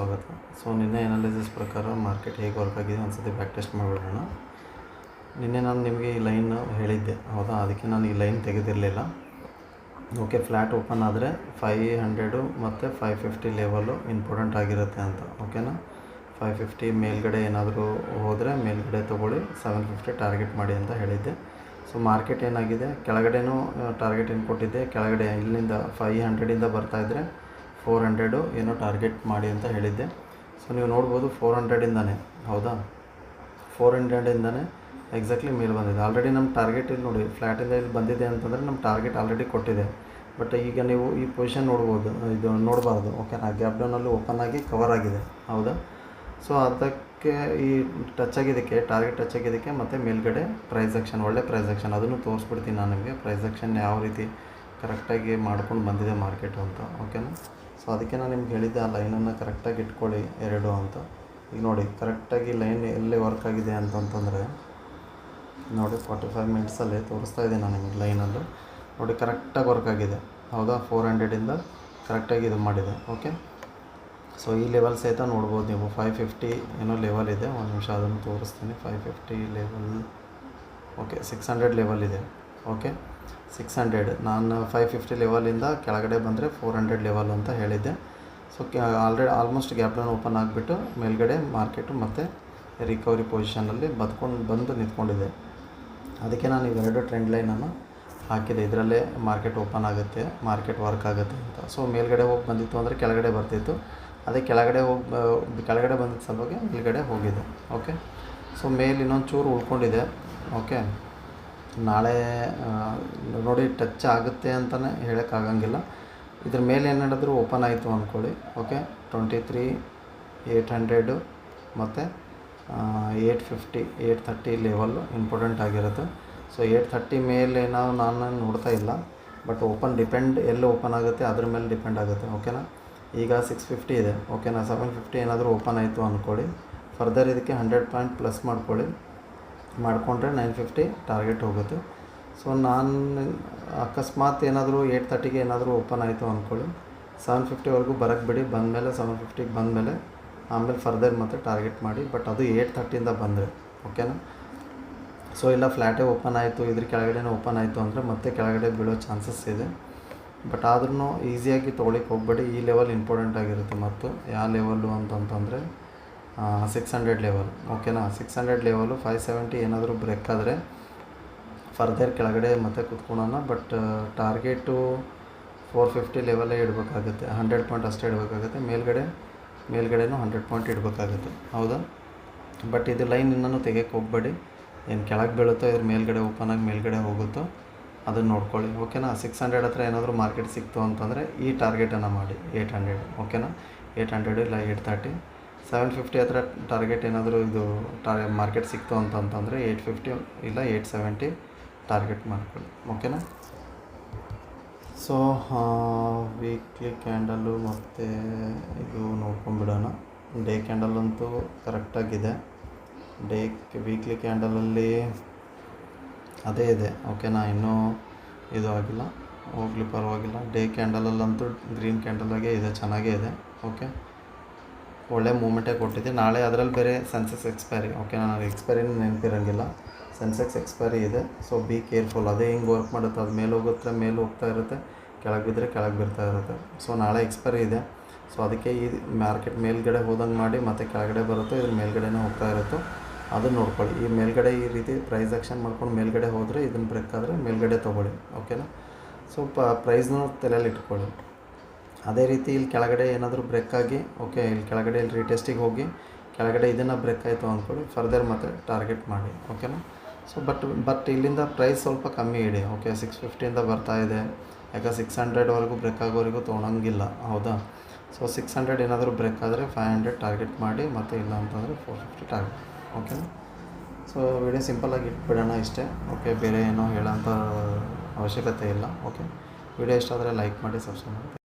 ಸ್ವಾಗತ. ಸೊ ನಿನ್ನೆ ಅನಾಲಿಸಿಸ್ ಪ್ರಕಾರ ಮಾರ್ಕೆಟ್ ಹೇಗೆ ವರ್ಕ್ ಆಗಿದೆ ಒಂದ್ಸತಿ ಬ್ಯಾಕ್ ಟೆಸ್ಟ್ ಮಾಡಿಬಿಡೋಣ. ನಿನ್ನೆ ನಾನು ನಿಮಗೆ ಈ ಲೈನ್ ಹೇಳಿದ್ದೆ, ಹೌದಾ? ಅದಕ್ಕೆ ನಾನು ಈ ಲೈನ್ ತೆಗೆದಿರಲಿಲ್ಲ. ಓಕೆ, ಫ್ಲ್ಯಾಟ್ ಓಪನ್ ಆದರೆ 500 ಮತ್ತು 550 ಲೆವೆಲು ಇಂಪಾರ್ಟೆಂಟ್ ಆಗಿರುತ್ತೆ ಅಂತ. ಓಕೆನಾ? 550 ಮೇಲ್ಗಡೆ ಏನಾದರೂ ಹೋದರೆ ಮೇಲ್ಗಡೆ ತೊಗೊಳ್ಳಿ, 750 ಟಾರ್ಗೆಟ್ ಮಾಡಿ ಅಂತ ಹೇಳಿದ್ದೆ. ಸೊ ಮಾರ್ಕೆಟ್ ಏನಾಗಿದೆ, ಕೆಳಗಡೆನೂ ಟಾರ್ಗೆಟ್ ಏನು ಕೊಟ್ಟಿದ್ದೆ, ಕೆಳಗಡೆ ಇಲ್ಲಿಂದ 500ಇಂದ ಬರ್ತಾಯಿದ್ರೆ 400 ಏನೋ ಟಾರ್ಗೆಟ್ ಮಾಡಿ ಅಂತ ಹೇಳಿದ್ದೆ. ಸೊ ನೀವು ನೋಡ್ಬೋದು 400ಇಂದನೇ, ಹೌದಾ? 400ಇಂದನೇ ಎಕ್ಸಾಕ್ಟ್ಲಿ ಮೇಲೆ ಬಂದಿದೆ. ಆಲ್ರೆಡಿ ನಮ್ಮ ಟಾರ್ಗೆಟ್ ಇಲ್ಲಿ ನೋಡಿ, ಫ್ಲ್ಯಾಟಿಂದ ಇಲ್ಲಿ ಬಂದಿದೆ ಅಂತಂದರೆ ನಮ್ಮ ಟಾರ್ಗೆಟ್ ಆಲ್ರೆಡಿ ಕೊಟ್ಟಿದೆ. ಬಟ್ ಈಗ ನೀವು ಈ ಪೊಸಿಷನ್ ನೋಡ್ಬೋದು, ಇದು ನೋಡಬಾರ್ದು. ಓಕೆನಾ? ಗ್ಯಾಪ್ ಡೌನಲ್ಲಿ ಓಪನ್ ಆಗಿ ಕವರ್ ಆಗಿದೆ, ಹೌದಾ? ಸೊ ಅದಕ್ಕೆ ಈ ಟಚ್ ಆಗಿದ್ದಕ್ಕೆ, ಟಾರ್ಗೆಟ್ ಟಚ್ ಆಗಿದ್ದಕ್ಕೆ ಮತ್ತು ಮೇಲ್ಗಡೆ ಪ್ರೈಸ್ ಆಕ್ಷನ್, ಒಳ್ಳೆ ಪ್ರೈಸ್ ಆಕ್ಷನ್, ಅದನ್ನು ತೋರಿಸ್ಬಿಡ್ತೀನಿ ನಾನು ನಿಮಗೆ. ಪ್ರೈಸ್ ಆಕ್ಷನ್ ಯಾವ ರೀತಿ ಕರೆಕ್ಟಾಗಿ ಮಾಡ್ಕೊಂಡು ಬಂದಿದೆ ಮಾರ್ಕೆಟು ಅಂತ. ಓಕೆನಾ? ಸೊ ಅದಕ್ಕೆ ನಾನು ನಿಮ್ಗೆ ಹೇಳಿದ್ದೆ, ಆ ಲೈನನ್ನು ಕರೆಕ್ಟಾಗಿ ಇಟ್ಕೊಳ್ಳಿ 2 ಅಂತ. ಈಗ ನೋಡಿ ಕರೆಕ್ಟಾಗಿ ಲೈನ್ ಎಲ್ಲಿ ವರ್ಕ್ ಆಗಿದೆ ಅಂತಂತಂದರೆ ನೋಡಿ 45 ಮಿನಿಟ್ಸಲ್ಲಿ ತೋರಿಸ್ತಾ ಇದ್ದೀನಿ ನಾನು ನಿಮಗೆ ಲೈನಲ್ಲೂ. ನೋಡಿ ಕರೆಕ್ಟಾಗಿ ವರ್ಕ್ ಆಗಿದೆ, ಹೌದಾ? 400ಇಂದ ಕರೆಕ್ಟಾಗಿ ಇದು ಮಾಡಿದೆ. ಓಕೆ, ಸೊ ಈ ಲೆವೆಲ್ ಸಹಿತ ನೋಡ್ಬೋದು ನೀವು. 550 ಏನೋ ಲೆವೆಲ್ ಇದೆ, ಒಂದು ನಿಮಿಷ ಅದನ್ನು ತೋರಿಸ್ತೀನಿ. 550 ಲೆವೆಲ್, ಓಕೆ 600 ಲೆವೆಲ್ ಇದೆ. ಓಕೆ, 600, ನಾನು 550 ಲೆವೆಲಿಂದ ಕೆಳಗಡೆ ಬಂದರೆ 400 ಲೆವೆಲ್ ಅಂತ ಹೇಳಿದ್ದೆ. So almost gap down open ಆಗಿಬಿಟ್ಟು ಮೇಲ್ಗಡೆ ಮಾರ್ಕೆಟು ಮತ್ತು ರಿಕವರಿ ಪೊಸಿಷನಲ್ಲಿ ಬಂದು ನಿಂತ್ಕೊಂಡಿದೆ. ಅದಕ್ಕೆ ನಾನು ಇವೆರಡು ಟ್ರೆಂಡ್ ಲೈನನ್ನು ಹಾಕಿದೆ. ಇದರಲ್ಲೇ ಮಾರ್ಕೆಟ್ ಓಪನ್ ಆಗುತ್ತೆ, ಮಾರ್ಕೆಟ್ ವರ್ಕ್ ಆಗುತ್ತೆ ಅಂತ. ಸೊ ಮೇಲ್ಗಡೆ ಹೋಗಿ ಬಂದಿತ್ತು ಅಂದರೆ ಕೆಳಗಡೆ ಬರ್ತಿತ್ತು, ಅದೇ ಕೆಳಗಡೆ ಬಂದಿದ್ದ ಸಲುವಾಗಿ ಮೇಲ್ಗಡೆ ಹೋಗಿದೆ. ಓಕೆ, ಸೊ ಮೇಲೆ ಇನ್ನೊಂದು ಚೂರು ಉಳ್ಕೊಂಡಿದೆ. ಓಕೆ, ನಾಳೆ ನೋಡಿ ಟಚ್ ಆಗುತ್ತೆ ಅಂತಲೇ ಹೇಳೋಕ್ಕಾಗಂಗಿಲ್ಲ. ಇದ್ರ ಮೇಲೆ ಏನಾದರೂ ಓಪನ್ ಆಯಿತು ಅಂದ್ಕೊಳ್ಳಿ. ಓಕೆ, 23,800 ಮತ್ತು 850, 830 ಲೆವೆಲ್ಲು ಇಂಪಾರ್ಟೆಂಟ್ ಆಗಿರುತ್ತೆ. ಸೊ 830 ಮೇಲೆ ನಾನು ನೋಡ್ತಾ ಇಲ್ಲ, ಬಟ್ ಓಪನ್ ಡಿಪೆಂಡ್ ಎಲ್ಲಿ ಓಪನ್ ಆಗುತ್ತೆ ಅದ್ರ ಮೇಲೆ ಡಿಪೆಂಡ್ ಆಗುತ್ತೆ. ಓಕೆನಾ? ಈಗ 650 ಇದೆ. ಓಕೆನಾ? 750 ಏನಾದರೂ ಓಪನ್ ಆಯಿತು ಅಂದ್ಕೊಳ್ಳಿ, ಫರ್ದರ್ ಇದಕ್ಕೆ 100 ಪಾಯಿಂಟ್ ಪ್ಲಸ್ ಮಾಡಿಕೊಂಡ್ರೆ 950 ಟಾರ್ಗೆಟ್ ಹೋಗುತ್ತೆ. ಸೊ ನಾನು ಅಕಸ್ಮಾತ್ ಏನಾದರೂ 830ಗೆ ಏನಾದರೂ ಓಪನ್ ಆಯಿತು ಅಂದ್ಕೊಳ್ಳಿ, 750ವರೆಗೂ ಬರೋಕ್ಕೆ ಬಿಡಿ. ಬಂದಮೇಲೆ 750ಗೆ ಬಂದಮೇಲೆ ಆಮೇಲೆ ಫರ್ದರ್ ಮತ್ತೆ ಟಾರ್ಗೆಟ್ ಮಾಡಿ. ಬಟ್ ಅದು 830ಇಂದ ಬಂದರೆ, ಓಕೆನಾ? ಸೊ ಇಲ್ಲ ಫ್ಲ್ಯಾಟೇ ಓಪನ್ ಆಯಿತು, ಇದ್ರ ಕೆಳಗಡೆನೇ ಓಪನ್ ಆಯಿತು ಅಂದರೆ ಮತ್ತೆ ಕೆಳಗಡೆ ಬೀಳೋ ಚಾನ್ಸಸ್ ಇದೆ. ಬಟ್ ಆದ್ರೂ ಈಸಿಯಾಗಿ ತೊಗೊಳಿಕ್ಕೆ ಹೋಗಬೇಡಿ. ಈ ಲೆವೆಲ್ ಇಂಪಾರ್ಟೆಂಟ್ ಆಗಿರುತ್ತೆ. ಮತ್ತು ಯಾವ ಲೆವೆಲ್ಲು ಅಂತಂತಂದರೆ 600 ಲೆವೆಲ್. ಓಕೆನಾ? 600 ಲೆವೆಲು 570 ಏನಾದರೂ ಬ್ರೇಕ್ ಆದರೆ ಫರ್ದರ್ ಕೆಳಗಡೆ ಮತ್ತೆ ಕೂತ್ಕೊಳ್ಳೋಣ. ಬಟ್ ಟಾರ್ಗೆಟು 450 ಲೆವೆಲೇ ಇಡಬೇಕಾಗುತ್ತೆ. 100 ಪಾಯಿಂಟ್ ಅಷ್ಟೇ ಇಡಬೇಕಾಗುತ್ತೆ. ಮೇಲ್ಗಡೆನೂ 100 ಪಾಯಿಂಟ್ ಇಡಬೇಕಾಗುತ್ತೆ, ಹೌದಾ? ಬಟ್ ಇದು ಲೈನ್ ಇನ್ನೂ ತೆಗೆಯೋಕ್ಕೆ ಹೋಗಬೇಡಿ. ಏನು ಕೆಳಗೆ ಬೀಳುತ್ತೋ ಇದ್ರ ಮೇಲ್ಗಡೆ ಓಪನ್ ಆಗಿ ಮೇಲ್ಗಡೆ ಹೋಗುತ್ತೋ ಅದನ್ನು ನೋಡ್ಕೊಳ್ಳಿ. ಓಕೆನಾ? 600 ಹತ್ರ ಏನಾದರೂ ಮಾರ್ಕೆಟ್ ಸಿಕ್ತು ಅಂತಂದರೆ ಈ ಟಾರ್ಗೆಟನ್ನು ಮಾಡಿ 800. ಓಕೆನಾ? 800 ಇಲ್ಲ 830. 750 ಹತ್ರ ಟಾರ್ಗೆಟ್ ಏನಾದರೂ ಇದು ಮಾರ್ಕೆಟ್ ಸಿಕ್ತು ಅಂತಂತಂದರೆ 850 ಇಲ್ಲ 870 ಟಾರ್ಗೆಟ್ ಮಾಡ್ಕೊಳ್ಳಿ. ಓಕೆನಾ? ಸೊ ವೀಕ್ಲಿ ಕ್ಯಾಂಡಲ್ಲು ಮತ್ತು ಇದು ನೋಡ್ಕೊಂಬಿಡೋಣ. ಡೇ ಕ್ಯಾಂಡಲ್ಲಂತೂ ಕರೆಕ್ಟಾಗಿದೆ. ವೀಕ್ಲಿ ಕ್ಯಾಂಡಲಲ್ಲಿ ಅದೇ ಇದೆ. ಓಕೆನಾ? ಇನ್ನೂ ಇದು ಆಗಿಲ್ಲ, ಹೋಗಲಿ ಪರವಾಗಿಲ್ಲ. ಡೇ ಕ್ಯಾಂಡಲಲ್ಲಂತೂ ಗ್ರೀನ್ ಕ್ಯಾಂಡಲಾಗೆ ಇದೆ, ಚೆನ್ನಾಗೇ ಇದೆ. ಓಕೆ, ಒಳ್ಳೆ ಮೂಮೆಂಟೇ ಕೊಟ್ಟಿದೆ. ನಾಳೆ ಅದರಲ್ಲಿ ಬೇರೆ ಸೆನ್ಸೆಕ್ಸ್ ಎಕ್ಸ್ಪೈರಿ. ಓಕೆನಾ? ನನಗೆ ಎಕ್ಸ್ಪೈರಿನೂ ನೆನಪಿರೋಂಗಿಲ್ಲ. ಸೆನ್ಸೆಕ್ಸ್ ಎಕ್ಸ್ಪೈರಿ ಇದೆ. So be careful. ಅದೇ ಹಿಂಗೆ ವರ್ಕ್ ಮಾಡುತ್ತೆ, ಅದು ಮೇಲೆ ಹೋಗುತ್ತೆ ಮೇಲೆ ಹೋಗ್ತಾ ಇರುತ್ತೆ, ಕೆಳಗೆ ಬಿದ್ದರೆ ಕೆಳಗೆ ಬಿರ್ತಾ ಇರುತ್ತೆ. ಸೊ ನಾಳೆ ಎಕ್ಸ್ಪೈರಿ ಇದೆ. ಸೊ ಅದಕ್ಕೆ ಈ ಮಾರ್ಕೆಟ್ ಮೇಲ್ಗಡೆ ಹೋದಂಗೆ ಮಾಡಿ ಮತ್ತೆ ಕೆಳಗಡೆ ಬರುತ್ತೋ ಇದ್ರ ಮೇಲ್ಗಡೆನೇ ಹೋಗ್ತಾ ಇರುತ್ತೋ ಅದನ್ನು ನೋಡ್ಕೊಳ್ಳಿ. ಈ ಮೇಲ್ಗಡೆ ಈ ರೀತಿ ಪ್ರೈಸ್ ಆಕ್ಷನ್ ಮಾಡ್ಕೊಂಡು ಮೇಲ್ಗಡೆ ಹೋದರೆ ಇದನ್ನು ಬ್ರೇಕ್ ಆದರೆ ಮೇಲ್ಗಡೆ ತೊಗೊಳ್ಳಿ. ಓಕೆನಾ? ಸೊ ಪ್ರೈಸ್ನೂ ತಲೆಯಲ್ಲಿ ಇಟ್ಕೊಳ್ಳಿ. ಅದೇ ರೀತಿ ಇಲ್ಲಿ ಕೆಳಗಡೆ ಏನಾದರೂ ಬ್ರೇಕ್ ಆಗಿ, ಓಕೆ ಇಲ್ಲಿ ಕೆಳಗಡೆ ಇಲ್ಲಿ ರೀಟೆಸ್ಟಿಗೆ ಹೋಗಿ ಕೆಳಗಡೆ ಇದನ್ನು ಬ್ರೇಕ್ ಆಯಿತು ಅಂದ್ಕೊಳ್ಳಿ, ಫರ್ದರ್ ಮತ್ತೆ ಟಾರ್ಗೆಟ್ ಮಾಡಿ. ಓಕೆನಾ? ಸೊ ಬಟ್ ಇಲ್ಲಿಂದ ಪ್ರೈಸ್ ಸ್ವಲ್ಪ ಕಮ್ಮಿ ಇಡಿ. ಓಕೆ, 650ಇಂದ ಬರ್ತಾ ಇದೆ. ಯಾಕೆ 600ವರೆಗೂ ಬ್ರೇಕ್ ಆಗೋವರೆಗೂ ತೊಗೊಳಂಗಿಲ್ಲ, ಹೌದಾ? ಸೊ 600 ಏನಾದರೂ ಬ್ರೇಕ್ ಆದರೆ 500 ಟಾರ್ಗೆಟ್ ಮಾಡಿ, ಮತ್ತು ಇಲ್ಲ ಅಂತಂದರೆ 450 ಟಾರ್ಗೆಟ್. ಓಕೆನಾ? ಸೊ ವಿಡಿಯೋ ಸಿಂಪಲ್ಲಾಗಿ ಇಟ್ಬಿಡೋಣ ಇಷ್ಟೇ. ಓಕೆ, ಬೇರೆ ಏನೋ ಹೇಳೋಂಥ ಅವಶ್ಯಕತೆ ಇಲ್ಲ. ಓಕೆ, ವಿಡಿಯೋ ಇಷ್ಟ ಆದರೆ ಲೈಕ್ ಮಾಡಿ, ಸಬ್ಸ್ಕ್ರೈಬ್ ಮಾಡಿ.